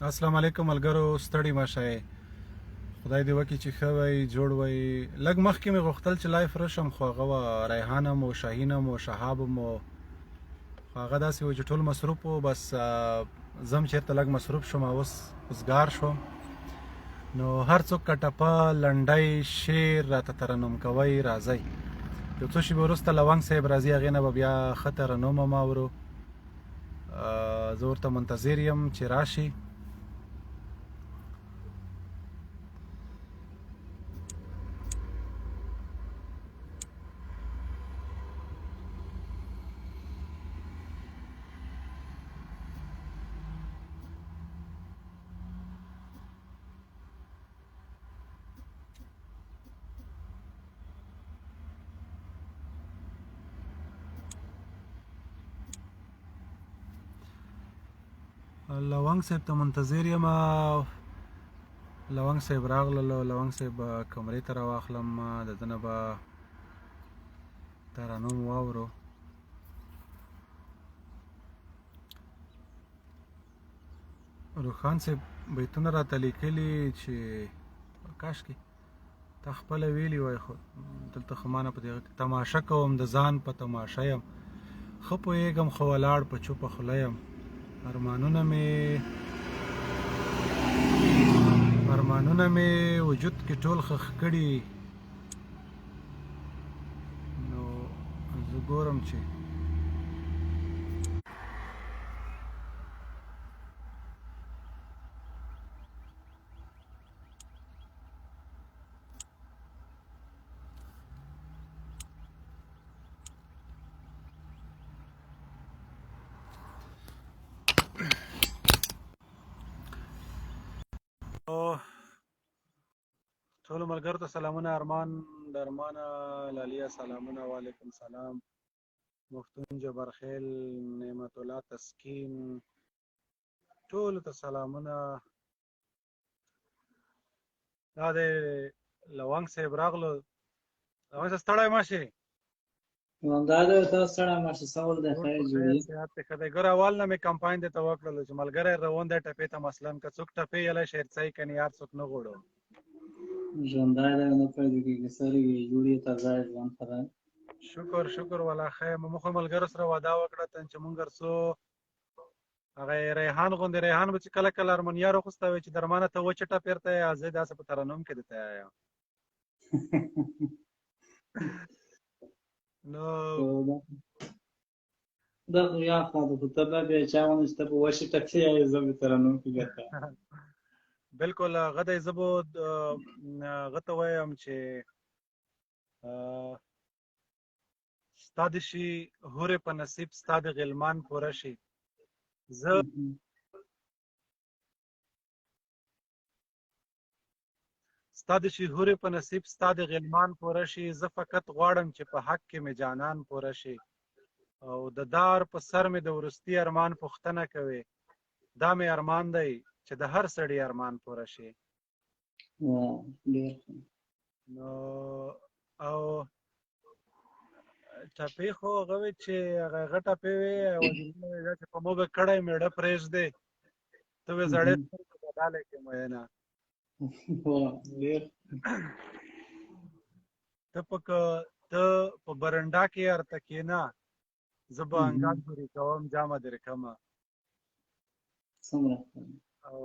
السلام علیکم ملګرو، ستړي مه شئ. خدای دې وکړي چې ښه وئ، جوړ وئ. لږ مخکې مې غوښتل چې لایف راشم، خو هغه وه ریحان هم و، شاهین هم و، شهاب هم و. خو هغه داسې و چې ټول مصروف و. بس زه هم چېرته لږ مصروف شوم، اوس وزګار شوم. نو هر څوک که ټپه، لنډی، شعر راته ترنم کوئ، راځئ. یو څو شېبې وروسته لونګ صاحب راځي، هغې نه به بیا ښه ترنم هم اورو. زه ورته منتظر یم چې راشي. لونګ صاحب ته منتظر یم. لونګ صاحب راغللو. لونګ صاحب کمرې ته راواخلم، د ده نه به ترنم واورو. روښان صاحب بیتونه راته لیکلي چې کاشکې تا خپله ویلي وای، خو دلته خو ما نه په دې تماشه کوم، د ځان په تماشه یم. ښه پوهېږم خو ولاړ په چوپه خوله یم. ارمانونه مې وجود کې ټول ښخ کړي. نو زه ګورم چې ټولو ملګرو ته سلامونه. ارمان د ارمانه لالیه سلامونه. وعلیکم سلام. مفتون جبرخیل، نعمت الله تسکین، ټولو ته سلامونه. دا د لونګ صاحب راغلو. لونګ صاحب ستړی مه شې. دا د تاسو سره ماشه سوال د خیر جوړي صحت دې ښه دی. ګوره اول نه مې کمپاین درته وکړلو چې ملګری روان دی ټپې ته، مثلا که څوک ټپې یلی شعرڅی کني، هر څوک نه غواړو. ژوندی دی نه پیدا کېږي سرې وي جوړي تازه ژوند خدای شکر والله ښه یم. موږ خو ملګرو سره وعده وکړه چې موږ څو هغه ریحان غوندې، ریحان به چې کله کله هارمونیا راخوسته وي چې درمانه ته وچه ټپې ته یې، زه داسې په ترنم کې درته یم. نو دا خو یا خاطر خو ته به بیا چا ونه چې ته په وشي ټکې یې زه به ترنم کې ګټه بالکل هغه دی. زه به هغه ته وایم چې ستا د شي هورې په نصیب ستا د غلمان پوره شي. زه ستا د شي هورې په نصیب ستا د غلمان پوره شي. زه فقط غواړم چې په حق کې مې جانان پوره شي. او د دار په سر مې د وروستي ارمان پوښتنه کوي. دا مې ارمان دی چې د هر سړي ارمان پوره شي. نو او ټپې خو هغه وې چې هغه ټپې وې چې په موږ کړی مېړه پرېږدې، ته وې زړې بداله کې مینه. ته په برنډه کې ارته کېنه، زه به انګاز درې کوم جامه درې کمه. او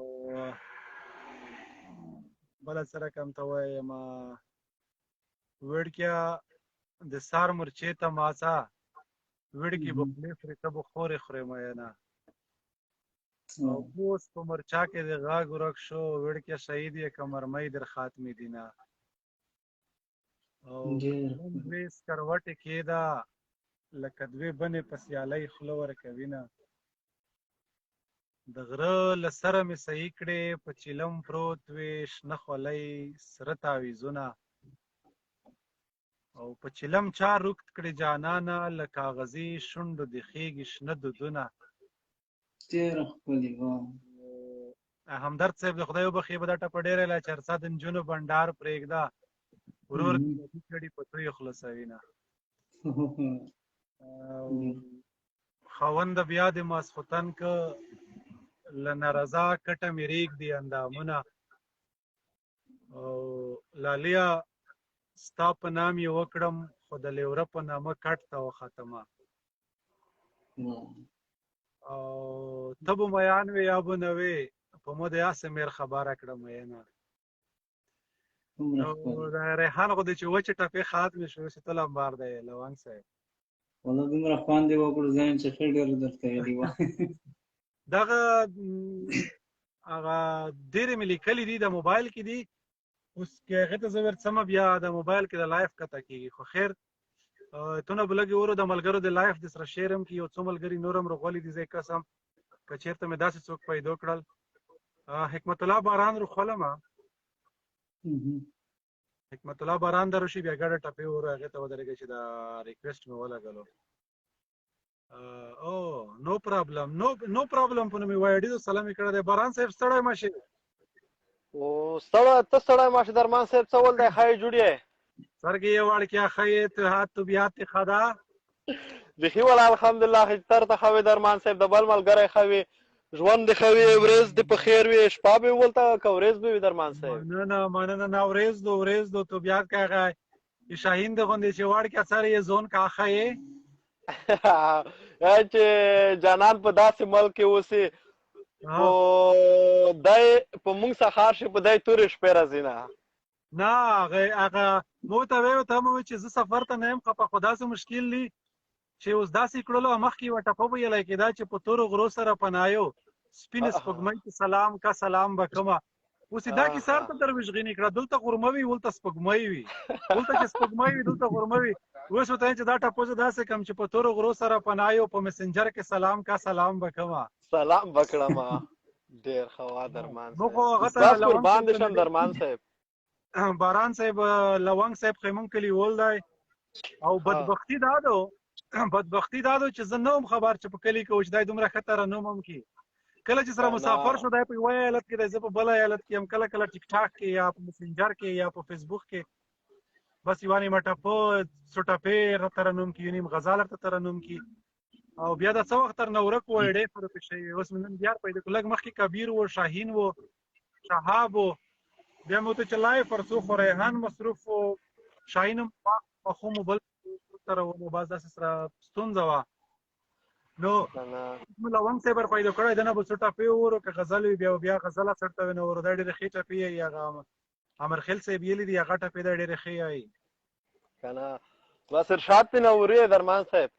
بله څه رقم ته وایم، وړکیه د سار مرچې ته ماسه، وړکي به خولې خورې ته به خورې خورې مینه. او اوس په مرچا کې د غاګ ورک شو، وړکیه شهید یې که مرمۍ در خاتمې دینه. او دوی سکروټې کېده لکه دوې بنې په سیالۍ خوله ورکوینه. د غره له سره مې صحیح کړې په چیلم پروت وې شنه خولۍ سره تاویزونه. او په چیلم چا روږد کړې جانانه له کاغذي شونډو د خېږي شنه دودونه. ډېره ښکلې وه. همدرد صاحب د خدای وبښي به دا ټپه ډېره له چرسا د نجونو بنډار پرېږده، ورور دې کړي په تویو خلاصوینه. خاونده بیا د ماسخوتن که له نارضا کټه مې رېږدي اندامونه او لاليه ستا په نام یې وکړم خو د لیوره په نامه کټ ته وختمه او ته به میان وې یا به نه وې په مو د هسې میر خبره کړه میینه نو د ریحان خو دی چې وچې ټپې ختمې شوې چې ته لمبار دی لونګ صاحب والله دومره خوند یې وکړو ځان چې ښه ډېر درته ویلي وه دغه هغه ډېرې مې لیکلي دي د موبایل کې دي اوس که هغې ته زه ورڅمه بیا د موبایل کې د لایف کته کېږي خو خیر تونه به لږې ورو د ملګرو د لایف د سره شیر هم کړي یو څو ملګري نور هم راغولي دي زه یې قسم که چېرته مې داسې څوک پیدا کړل حکمت الله باران روخولمه حکمت الله باران در شي بیا ګډه ټپې ورو هغې ته ودرېږي چې دا ریکویسټ مې ولګلو او نو پرابلم نو پرابلم په نومې وایي ډېر سلام یې کړی دی باران صاحب ستړی مه شې او ته ستړی مه شې درمان صاحب څه ول دی ښایي جوړ یې سر کې یې وړکیا ښه یې طبیعت یې ښه ده بیخي ولا الحمدلله تر ته ښه وي درمان صاحب د بل ملګری ښه وي ژوند دې ښه وي ورځ دې په خیر وي شپه به ولته که ورځ به وي درمان صاحب مننه نه ورځ دو طبیعت کا هغه شاهین د غوندې چې وړکیا سر یې زون کا ښه یې چې جانان په داسې ملک کې اوسي خو دی په موږ سخار شي په دی تورې شپې راځي نه هغه مو ته ویو ته مو چې زه سفر ته نه یم خپه خو داسې مشکل دی چې اوس داسې کړلو مخکې یوه ټپه ویلی کېده چې په تورو غرو سره پنایو سپینې سپوږمۍ ته سلام کا سلام به کومه اوس یې دا کیسه هلته درویشغینې کړه دلته غرمه وي ولته سپوږمۍ وي دلته چې سپوږمۍ وي دلته غرمه وي اوس ورته وایم چې دا ټپه زه داسې کړم چې په تورو غرو سره پنایو په مسنجر کې سلام کا سلام به کومه سلام به کړمه ډېر ښه وا درمان نو خو هغه ته قربان دې شم درمان صاحب باران صاحب لونګ صاحب خیمون کلیوال دی او بدبختي دا ده چې زه نه وم خبر چې په کلي کې اوس دی دومره ښه ترنم هم کي کله چې سره مسافر شو دی په یوه ایالت کې دی زه په بله ایالت کې یم کله کله ټیک ټاک کې یا په مسنجر کې یا په فیسبوک کې بس یوه نیمه ټپه څو ټپې ترنم کي یو نیم غزل ورته ترنم کي او بیا د څه وخت تر نه ورک و ډېر فرق شوی اوس مې نن بیا پیدا کړو لږ مخکې کبیر و شاهین و شهاب و بیا مې ورته چې لایف ورڅو خو ریحان مصروف و شاهین هم پخو مو بل سره و نو باز داسې سره ستونزه وه نو لونګ صاحب پیدا کړی دی نه به څه ټپې وورو که غزل وي بیا غزله سرته وي نو ور دا ډېرې ښې ټپې یي هغه امرخیل صاحب یلي دي هغه ټپې دا ډېرې ښې یي که نه بس ارشاد پې نه وري درمان صاحب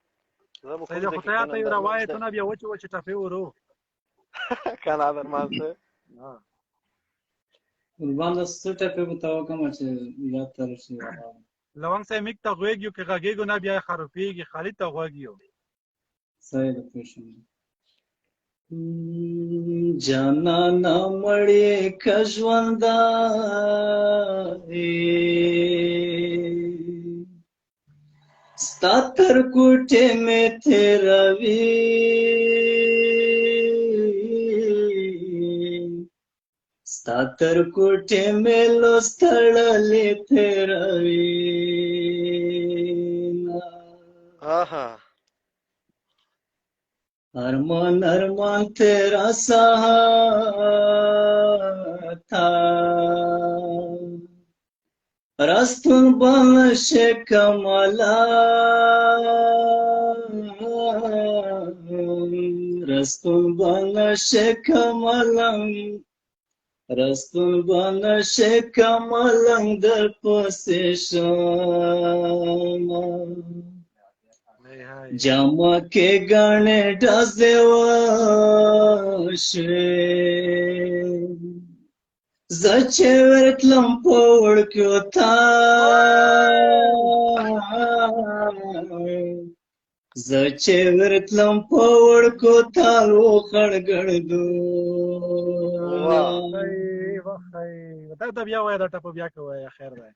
سید خدای ته یو روایتونه بیا وچې ټپې ورو که نه درمان صاحب قربان د څه ټپې به ته وکړم چې یاد ته راشي لونګ صاحب میک ته غوږ یو که غږېږو نه بیا یې خروپېږي خالد ته غوږ یو صحیح ده پوه شوم جانانه مړې که ژوندی ستا تر کوټې مې تېروي ستا تر کوټې مې لوستړلې تېروي ارمان ارمان تیرا ساتا رستون بنش کمالا رستون بنش کمالم رستون بنش کمالم در پسشم جامع के गाने डसे वाशे zache vertlam povdkyo ta zache vertlam povdkyo ta ro khadgadu دا بیا وای دا ټپ بیا کوي خیر ده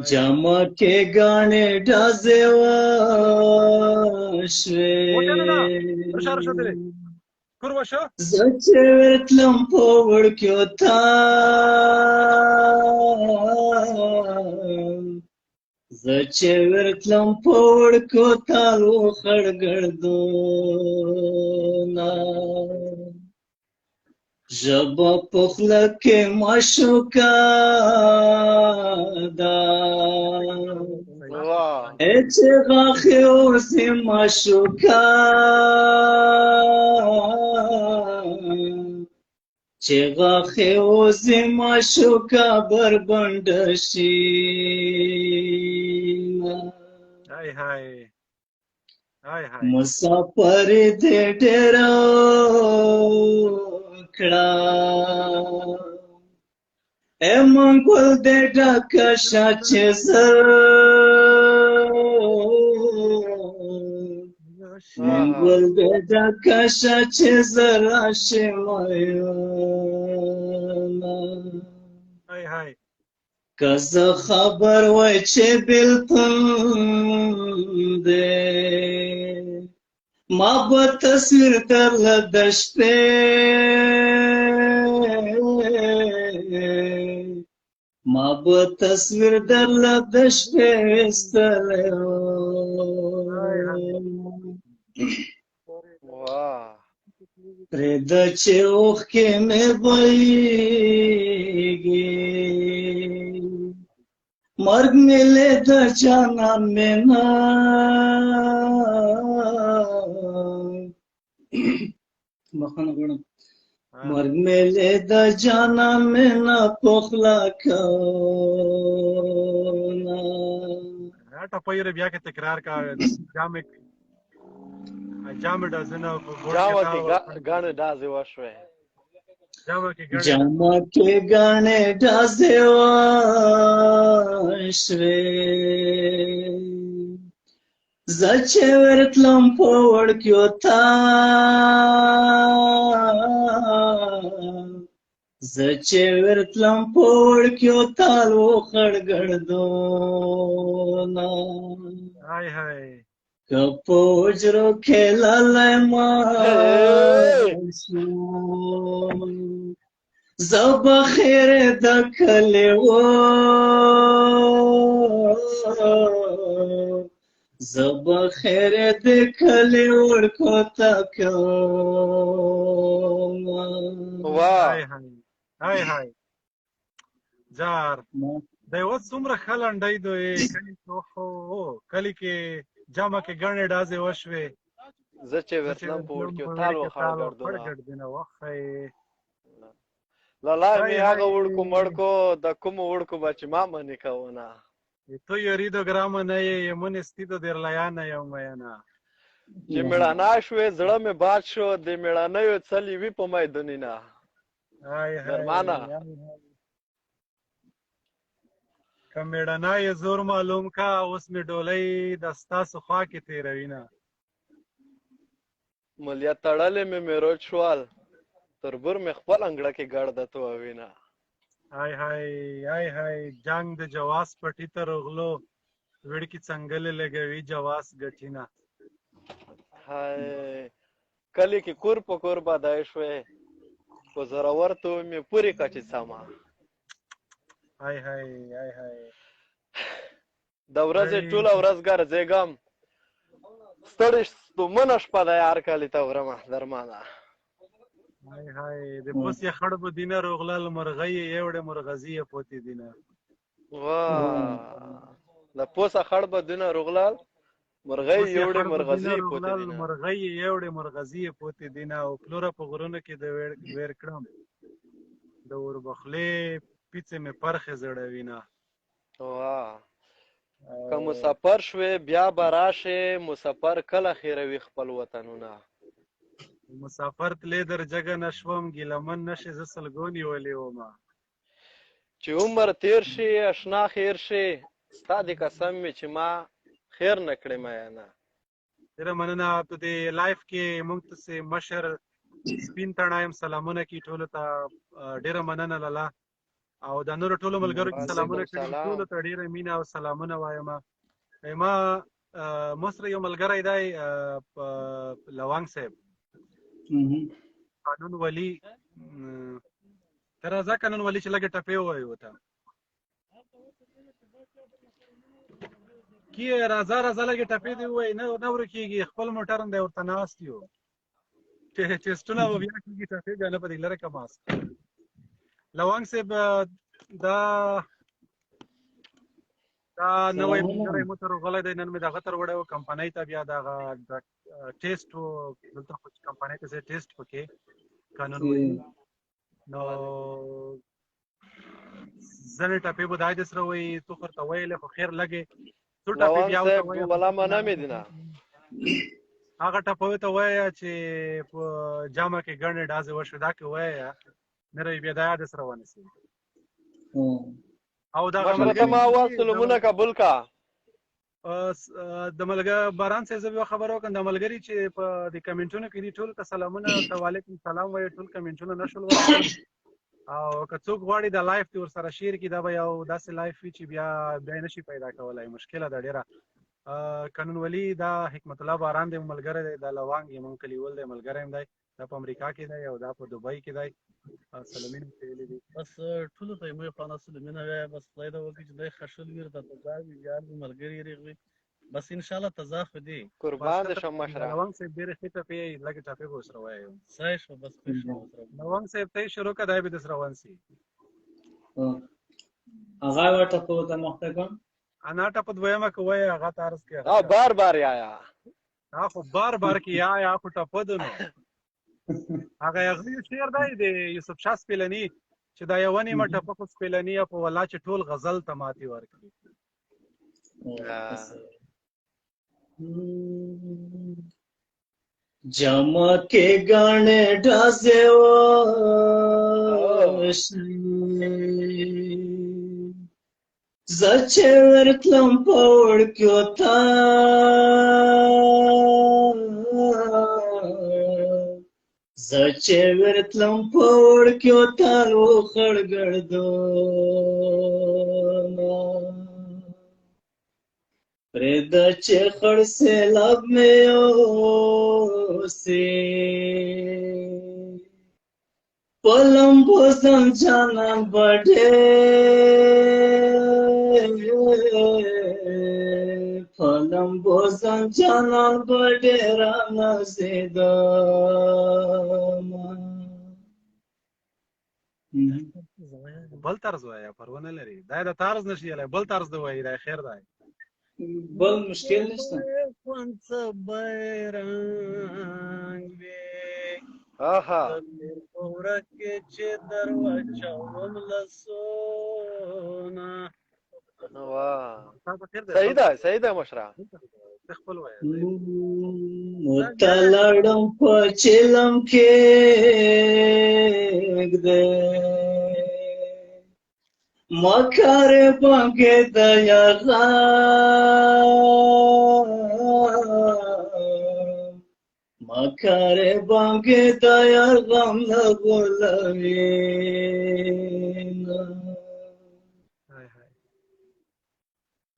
جامع के गाने डसे वाशे zache vertlam povdkyo ta زه چې ورتلم په وړکو تالو خړګړدونه ژبه په خوله کې معشوقه ده واه چې غاښې اوسې معشوقه چې غاښې اوسې معشوقه بربنډه شي هاي هاي هاي هاي مسافر دې ډېر کړه ای منګل دې ډکه شه چې زر منګل دې ډکه شه چې زر راشم هاي هاي که زه خبر وای چې بېلتون دی ما به تصویر درله د شپې ما به تصویر درله د شپې ویستلی واه پرېږده چې اوښکې مې بهیږي مرګ مې لیده جانان مې نه بخښنه غواړم مرګ مې لیده جانان مې نه په خوله کونه ټپه بیا کې تکرار کا جامې ډزنه په ګوډ جامه کې کې ګاڼې ډازې وشوې جامه کې ګڼې جامه کې ګاڼې ډازې وشوې زه چې ورتلم په وړکیو ته زه چې ورتلم په وړکیو تالو خړګړدونه هاي هاي که په حجرو کې لالی ماشوم زه به خیر د کلي زه به خیر د کلي وړکو ته کوم واه هاي هاي هاي هاي جار دا یو څومره ښه لنډۍ دی کلي کې جامه کې ګڼې ډازې وشوې زه چې ورتلم په وړکیو تالو خړګړدونه خړګړدونه وښی لالا مې هغه وړکو مړکو د کومو وړکو به چې ما منې کوونه Tu iorido grama نه یې یمن استیدو در لیانه یو مینا چې مېړانه شوې زړه مې باد شو د مېړانیو څلې وي په میدونونه هاي هاي درمانه که مېړانه یې زور معلوم کا اوس مې ډولۍ د ستاسو خوا کې تېروینه ملیه تړلې مې میروج شوال تربور مې خپل انګړه کې ګړده تووینه هاي هاي هاي هاي جنگ د جواز پټی ته رغلو وړکي څنګلې لګوي جواز ګټینه هاي کلی کې کور په کور بادای شوې په زورور ته مې پوری کچې سما هاي هاي هاي هاي د ورځې ټوله ورځ ګرځېږم ستړی ستومنه شپه ده یار کلي ته ورمه درمانه هاي هاي د پوس یې خړ به دینه روغلل مرغۍ یې وړې مرغزي یې پوتې دینه واه د پوسه خړ به دینه روغلل مرغۍ یې وړې مرغزي یې پوتې دینه مرغۍ یې وړې مرغزي یې پوتې دینه او پلوره په غرونو کې د ویر کړم د اوربخلې پیڅې مې پرخې زړوینه واه که مسافر شوې بیا به راشې مسافر کله خیروي خپل وطنونه مسافر تلې در جګه نشوم ګیلمن نشي زه سلګونی ولې ومه چې عمر تیر شي اشنا خیر شي ستا د قسم مې چې ما خیر نه کړې میانه ډېره مننه په دې لایف کې موږ ته مشر سپین تڼایم سلامونه کی ټولو ته ډېره مننه لالا او د نورو ټولو ملګرو کې سلامونه کړي ټولو ته ډېره مینه او سلامونه وایم ما سره یو ملګری دی لوانګ صاحب قانون ولی تر راځه قانون ولی چې لږه ټپې ووایو ته کی راځه راځه لږې ټپې دې ووایي نه ورکېږي خپل موټر هم دی ورته ناست یو چې ټېسټونه به بیا کېږي ټپې بیا نه په دې لرې کړه ماسک لونګ صاحب دا نوی ملګری مو ته راغلی دی نن مې دغه تر وړی و کمپنۍ ته بیا دغه ټېسټ و دلته خو چې کمپنۍ ته ځې ټېسټ پکې قانون وایي نو ځینې ټپې به دا دې سره وایي تو خو ورته ویلې خو خیر لږې څو ټپې بیا ورته وایه ولا منع مې دي نه هغه ټپه ورته وایه چې په جامه کې ګڼې ډازې وشوې دا کې وایه نه روي بیا دا یاد سره ونیسي او دغه مشره ته ما اول سلمونه قبول کا د ملګری باران صاحب زه یوه خبره وکړم د ملګري چې په د کمنټونو کې دي ټول ته سلامونه ورته وعلیکم سلام وایي ټول کمنټونه نه شول ورکړل او که څوک غواړي دا لایف دې ورسره شیر کړي دا به یو داسې لایف وي چې بیا یې نشي پیدا کولی مشکله ده ډېره قانون ولي دا حکمت الله باران دی ملګری دی دا لوانګ یې مونږ کلیول دی ملګری هم دی دا په امریکا کې دی او دا په دوبۍ کې دی سلامین ویلي دي بس ټولو ته یې مې خواله سلامونه وایه بس خدای دې وکړي چې دی ښه شل وي ورته تزار وي یار وي ملګري یې وي بس انشاءالله تزا خو دی قربان دې شم مشره لونګ صاحب ډېرې ښې ټپې لږې ټپې به ورسره وایو صحیح شو بس ښه شو لونګ صاحب ته یې شروع کړه دی به درسره ونسي هغه یوه ټپه ورته مخته کړم انا ټپه دویمه که وایې هغه ته عرض کړې بار بار یا خو بار بار کې یا خو ټپه ده نو هغه هغوی شعر دی د یوسف شاه سپیلني چې دا یوه نیمه ټپه خو سپیلني په والله چې ټول غزل ته ماتې ورکړي جمع के गाने ढासे zače vrtlam povrkjo ta zače vrtlam povrkjo ta ukhad gardona Preda che khad se lab mein se palam bozam jana bade palam bozam jana bade rana zedama بل طرز وایه پروا نه لري دا د طرز نشي یلی بل طرز دی وایي دا خیر دی بل مشکل نشته خوند څه بیرنګ وي آها په ورځ کې چې در واچوم لاسونه صحیح ده مشره خپل وایه متلړم په چلم کې ګده مکارې بانګې د یاران مکارې بانګې د یار غم نه غولوینه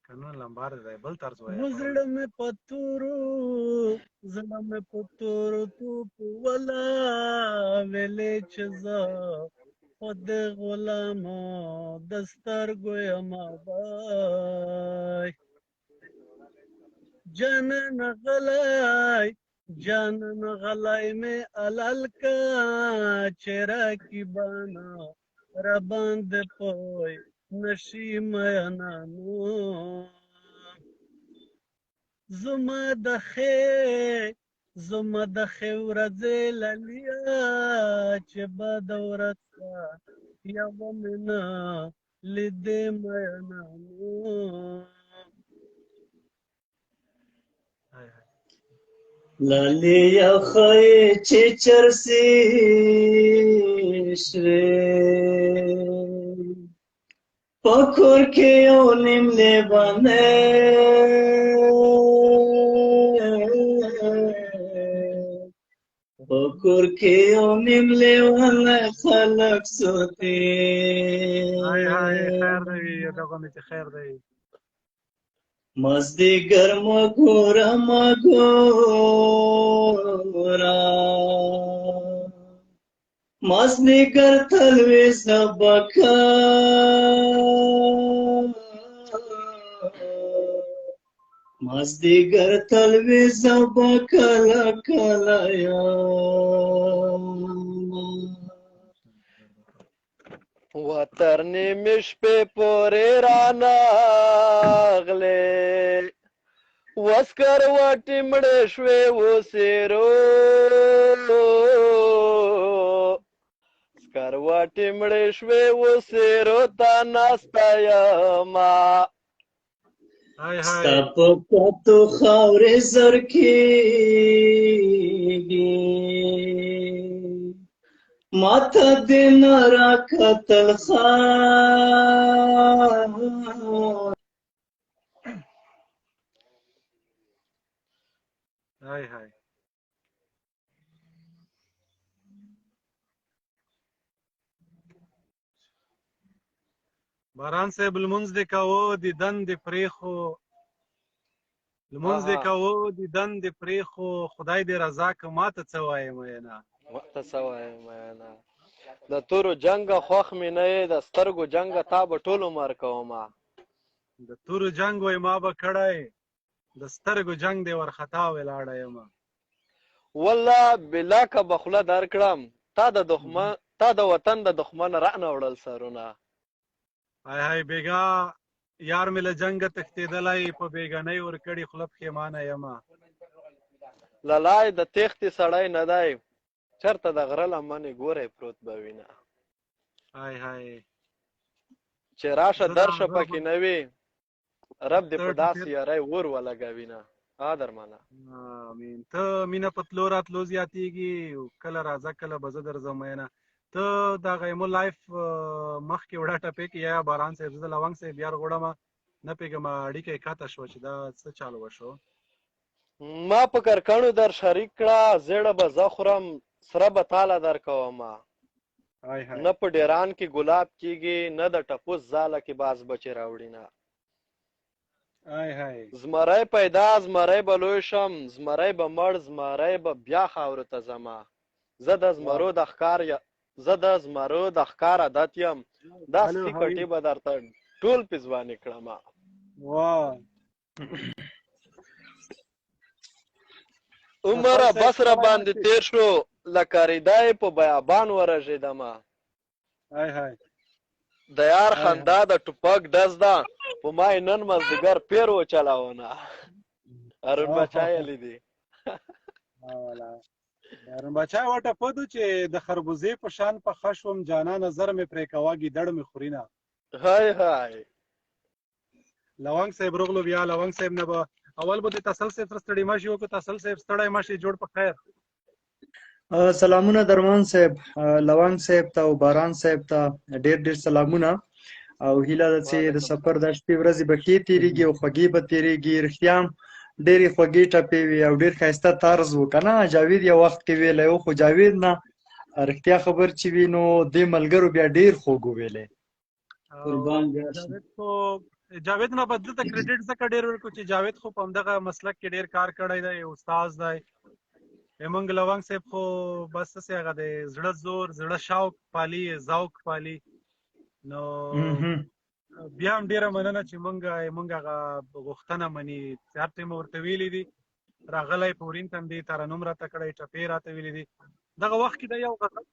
قانون لمبار دی بل طرز وایه زړه مې په تورو زړه مې په تورو تو په ولا ویلې چې زه خود غلامو دسترګو یما بای جانان غلای مې علل کا چرا کی بانا رباند پوی نشی میانانو زما د خې ورځې للیا چې بد ورځ یوه مینه لیدې میانانو لالې یخې چې چرسي شوې په کور کې یو نیم لیوانې په کور کې یو نیم لیوانې خلک سوتي خیر دی دغه مې چې خیر دی مازدیګر مه ګوره مازدیګر تلویزه بکه مازدیګر تلویزه به کله کله یمه وتر نیمې شپې پورې رانغلې وسکروټې مړې شوې وسیرو سکروټې مړې شوې وسیرو ته ناسته یمه ستا په پتو خاورې زرکېږي ماته دې نه راکتل خان هاي هاي باران صاحب لمونځ دې کوو دیدن دې پرېښو لمونځ دې کوو دیدن دې پرېښو خدای دې رضا که ماته څه وایې میینه ماته څه وایې میینه د تورو جنګه خوښ مې نه یې د سترګو جنګه تا به ټول عمر کومه د تورو جنګ وای ما به کړی د سترګو جنګ دې ورخطا ولاړه یمه والله بلا که به خوله درکړم تا د وطن د دښمن رانه وړل سرونه هاي هاي بیګا یار مې له جنګه تښتېدلی په بیګانۍ ورکړې خوله پښېمانه یمه للای د تېښتې سړی نه دی چېرته د غره لمنې ګوری پروت به وینه هاي هاي چې راشه درشه پکې نه وي رب دې په داسې یارۍ اور ولګوینه درمانه امین ته مینه په تلو راتلو زیاتېږي کله راځه کله به زه درځم میینه ته دغه ایمو لایف مخکې وړه ټپې کې یا باران صاحب زه د لونګ صاحب یار غوړم نه پوهېږم اړیکه یې قطع شوه چې دا څه چالو وشو ما په کرکڼو در شریک کړه زیړه به زه خورم سره به تاله در کومه نه په ډیران کې ګلاب کېږي نه د ټپوس ځاله کې باز بچې راوړي نه زمری پیدا زمری به لوی شم زمری به مړ زمری به بیا خاورو ته ځمه زه د زمرو د ښکار عادت یم دا سپي کټې به درته ټول پېزوانې کړمه عمره بس را باندې تېر شو لکه ریدی په بیابان ورژېدمه د یار خندا د ټوپک ډز ده په ما یې نن مازدیګر پیر وچلاونه هارون بچا یې لیدي هارون بچا وټه پدو چې د خربوزې په شان پخه شوم جانا نظر مې پرې کوه ګیدړ مې خورینه هاي هاي لونګ صاحب روغلو بیا لونګ صاحب نه به اول به د تسل صاحب سره ستړی ماشي وکړو تسل صاحب ستړی ماشي جوړ په خیر سلامونه درمان صاحب لونګ صاحب ته او باران صاحب ته ډېر ډېر سلامونه او هیله ده چې د سفر د شپې ورځې به ښې تېرېږي او خوږې به تېرېږي رښتیا هم ډېرې خوږې ټپې وي او ډېر ښایسته طرز و که نه جاوید یو وخت کې ویلی و خو جاوید نه رښتیا خبر چې وي نو دې ملګرو بیا ډېر خوږ وویلی جاوید نه بدل ته کریډټ ځکه ډېر ورکړو چې جاوید خو په همدغه مسلک کې ډېر کار کړی دی استاد دی زمونږ لونګ صاحب خو بس هسې هغه دی زړه زور زړه شوق پالي ذوق پالي نو بیا هم ډېره مننه چې موږ هغه غوښتنه مني هر ټایم ورته ویلي دي راغلی پورین ته هم دې ترنم راته کړی ټپې راته ویلي دي دغه وخت کې دی یو غزل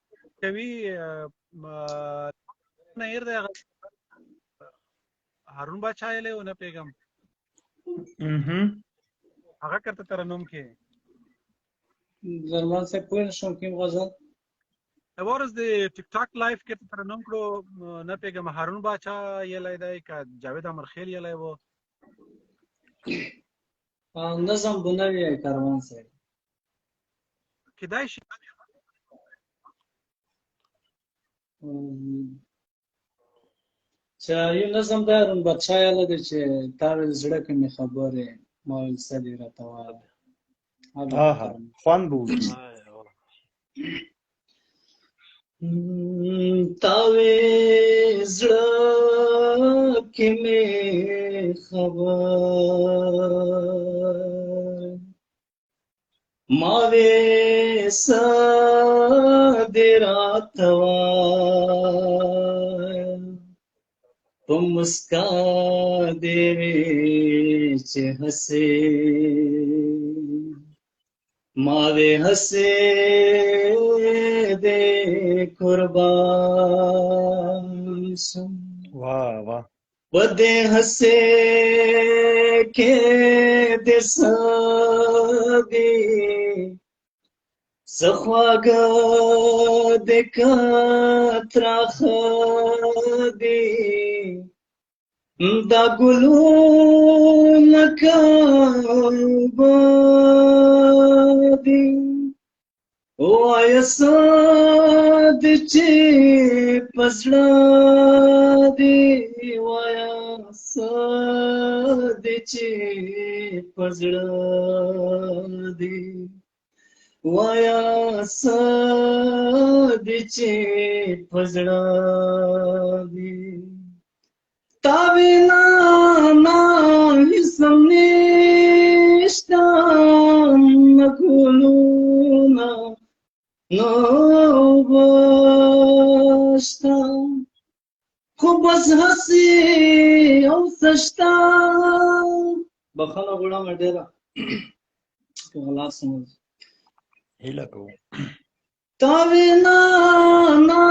کوي نه هېر دی هارون باچا یې ونه پیغام هغه کرته ترنم کې درمان صاحب پوه شوم کوم غزل ورځ د ټیک ټاک لایف کې ترنم کړو نه پیغام هارون باچا یې دی که جاوید امرخیل یې و نظم بنوی کاروان صاحب کیدای شي چې یو نظم د هارون باچا یاله دی چې تا ویل زړه کې مې خبرې ما ویل څه دې راته وایه خوند به وکړي تا ویل زړه کې مې خبر ما ویل څه دې راته وایه په مسکا دې وي چې هسې ما وې هسې دې قربان شم واه واه په دې هسې کې دې څه دي څه خواږه دې که تراخه دي دا ګلونه که اوبه دي وایه څه دې چې په زړه دي وایه څه دې چې په زړه دي وایه څه دې چې په زړه دي تا وینا نه هېڅ هم نشته نه ګلونه نه اوبه شته خو بس هسې او څه شته بخښنه غواړم ډېره که غلط سموز هیله کوو تا وینا نه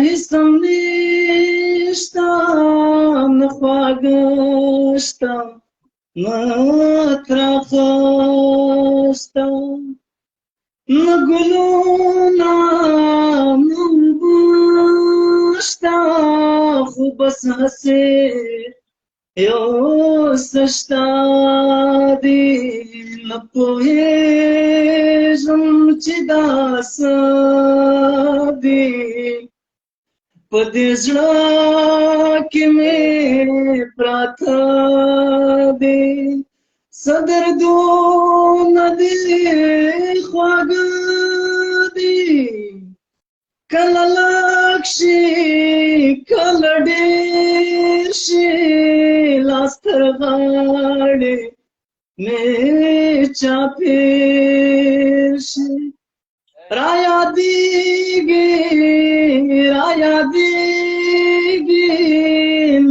هېڅ هم نشته نه خواږه شته نه تراخه شته نه ګلونه نه اوبه شته خو بس هسې یو څه شته دي نه پوهېږم چې دا څه دي په دې زړه کې مې پراته دي څه دردونه دي خواږه دي کله لږ شي کله ډېر شي لاس تر غاړې مې چاپېر شي راياديږي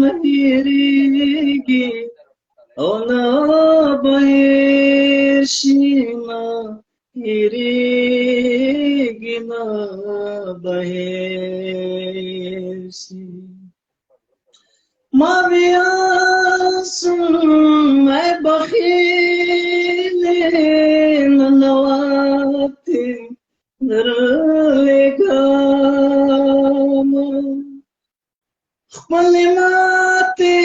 نه هېرېږي او نه بهېر شي نه هېرېږي نه بهېر شي ما ویاسم ای بخیلې ننواتې درلېږم خپلې ماتې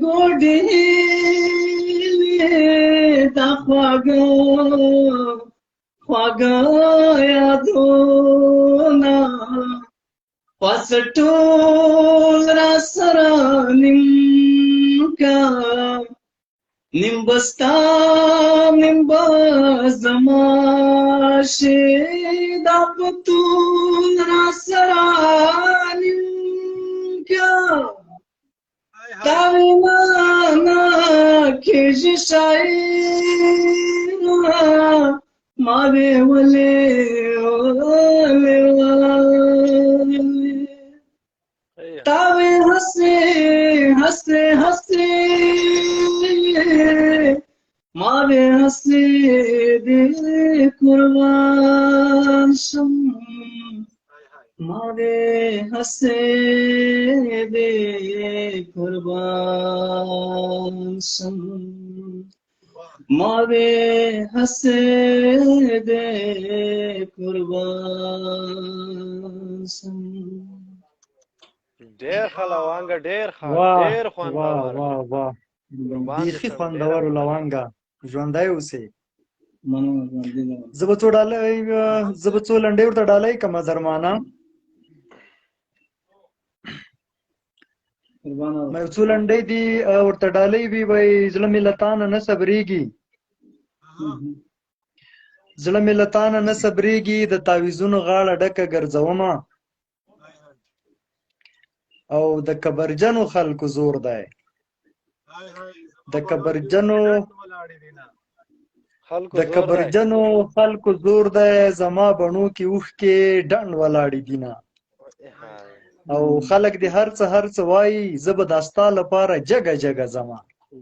ګوډې دا خواږه یادونه پس ټول را سره نیم کا نیم بستا نیم بزما شي دا په ټول را سره نیم کا دا وینا نه کېږي شاعر ما وې ولې تا وې هسې ما وې هسې دې قربان شم ما وې هسې دې قربان شم ما وې هسې دې قربان شم ډېر ښه لونګه ډېر ښه ډېر خوندور واه واه بیخي خوندور لونګه ژوندی اوسې زه به څو لنډۍ ورته ډالۍ کړم درمانه یو څو لنډۍ دي ورته ډالۍ وي وایي زړه مې له تانه نه صبرېږي زړه مې له تانه نه صبرېږي د تعویذونو غاړه ډکه ګرځومه او د کبرجنو خلکو زور دی د کبرجنو خلکو زور دی زما بڼو کې اوښکې ډنډ ولاړې دینه او خلک دې هر څه وایي زه به دا ستا لپاره جګه جګه ځمه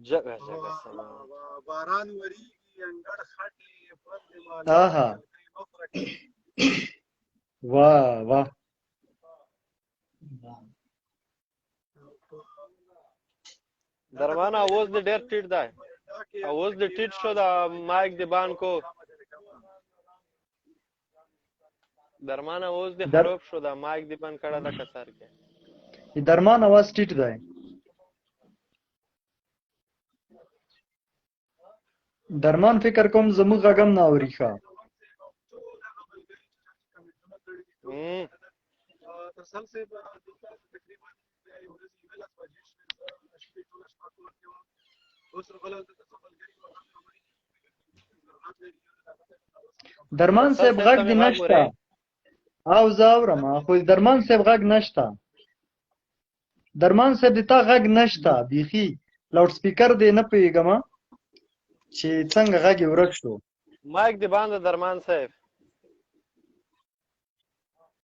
جګه جګه سما باران وریږي انګړ خټې بندې آها واه واه درمانه اوس دې ډېر ټیټ دی اوس دې ټیټ شو دا مایک دې بان کو درمانه اوس دې خراب شو دا مایک دې بند کړه لکه سر کې درمان اواز ټیټ دی درمان فکر کوم زموږ غږم نه اوري ښه ترسل سے تقریبا یو ورځ ایمیل اسپاجیش شپې ټول شپه کور کې و اوس غلا د سفلګری درمان صاحب غږ دې نشته او زه اورم خو درمان صاحب غږ نشته درمان صاحب دې تا غږ نشته بیخي لاوډ سپیکر دې نه پوهېږم چې څنګه غږ یې ورک شو مایک دې باندې درمان صاحب